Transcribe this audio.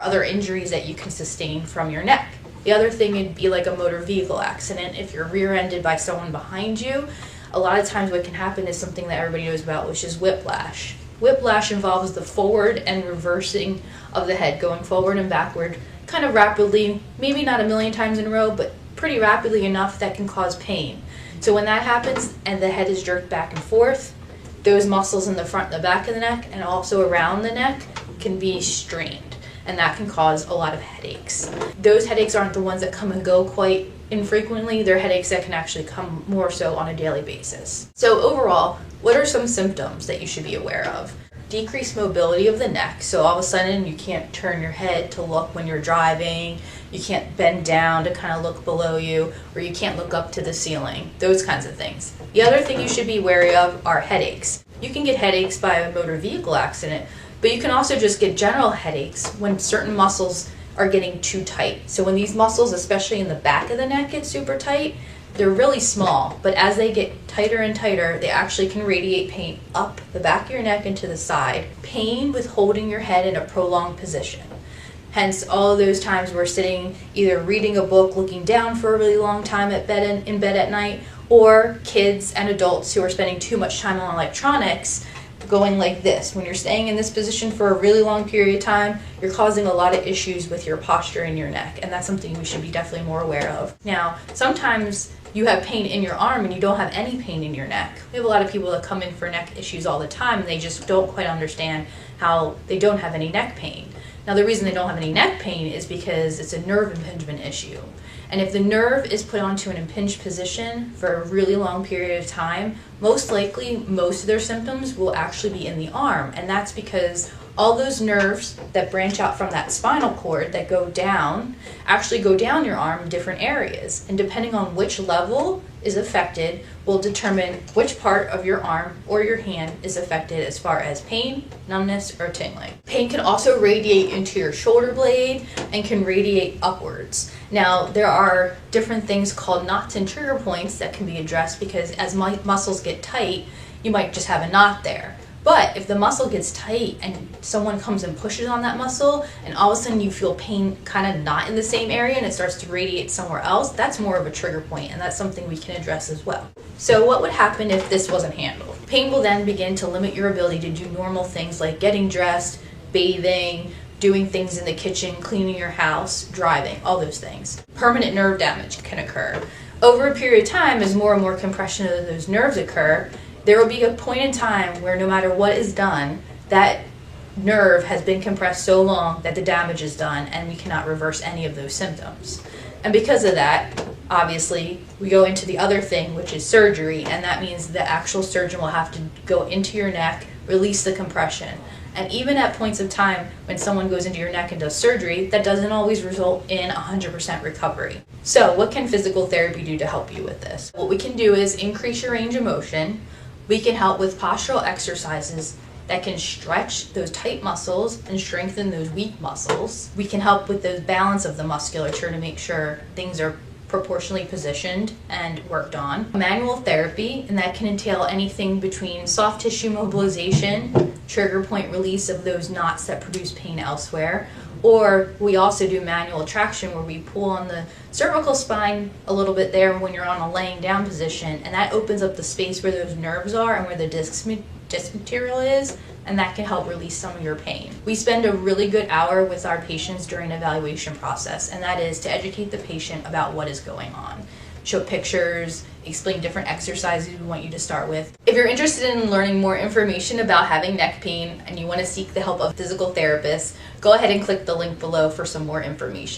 other injuries that you can sustain from your neck. The other thing would be like a motor vehicle accident. If you're rear-ended by someone behind you, a lot of times what can happen is something that everybody knows about, which is whiplash. Whiplash involves the forward and reversing of the head, going forward and backward kind of rapidly, maybe not a million times in a row, but pretty rapidly enough that can cause pain. So when that happens and the head is jerked back and forth, those muscles in the front and the back of the neck and also around the neck can be strained, and that can cause a lot of headaches. Those headaches aren't the ones that come and go quite infrequently. They're headaches that can actually come more so on a daily basis. So overall, what are some symptoms that you should be aware of? Decreased mobility of the neck. So all of a sudden you can't turn your head to look when you're driving, you can't bend down to kind of look below you, or you can't look up to the ceiling, those kinds of things. The other thing you should be wary of are headaches. You can get headaches by a motor vehicle accident, but you can also just get general headaches when certain muscles are getting too tight. So when these muscles, especially in the back of the neck, get super tight, they're really small, but as they get tighter and tighter, they actually can radiate pain up the back of your neck and to the side. Pain with holding your head in a prolonged position. Hence, all of those times we're sitting either reading a book, looking down for a really long time in bed at night, or kids and adults who are spending too much time on electronics, going like this. When you're staying in this position for a really long period of time, you're causing a lot of issues with your posture in your neck, and that's something we should be definitely more aware of. Now, sometimes you have pain in your arm and you don't have any pain in your neck. We have a lot of people that come in for neck issues all the time, and they just don't quite understand how they don't have any neck pain. Now, the reason they don't have any neck pain is because it's a nerve impingement issue. And if the nerve is put onto an impinged position for a really long period of time, most likely most of their symptoms will actually be in the arm. And that's because all those nerves that branch out from that spinal cord that go down actually go down your arm in different areas. And depending on which level is affected will determine which part of your arm or your hand is affected as far as pain, numbness, or tingling. Pain can also radiate into your shoulder blade and can radiate upwards. Now, there are different things called knots and trigger points that can be addressed, because as muscles get tight, you might just have a knot there. But if the muscle gets tight and someone comes and pushes on that muscle and all of a sudden you feel pain kind of not in the same area and it starts to radiate somewhere else, that's more of a trigger point, and that's something we can address as well. So what would happen if this wasn't handled? Pain will then begin to limit your ability to do normal things like getting dressed, bathing, doing things in the kitchen, cleaning your house, driving, all those things. Permanent nerve damage can occur. Over a period of time, as more and more compression of those nerves occur, there will be a point in time where no matter what is done, that nerve has been compressed so long that the damage is done and we cannot reverse any of those symptoms. And because of that, obviously, we go into the other thing, which is surgery, and that means the actual surgeon will have to go into your neck, release the compression. And even at points of time when someone goes into your neck and does surgery, that doesn't always result in 100% recovery. So what can physical therapy do to help you with this? What we can do is increase your range of motion. We can help with postural exercises that can stretch those tight muscles and strengthen those weak muscles. We can help with the balance of the musculature to make sure things are proportionally positioned and worked on. Manual therapy, and that can entail anything between soft tissue mobilization, trigger point release of those knots that produce pain elsewhere, or we also do manual traction where we pull on the cervical spine a little bit there when you're on a laying down position, and that opens up the space where those nerves are and where the disc material is, and that can help release some of your pain. We spend a really good hour with our patients during the evaluation process, and that is to educate the patient about what is going on. Show pictures, explain different exercises we want you to start with. If you're interested in learning more information about having neck pain and you want to seek the help of a physical therapist, go ahead and click the link below for some more information.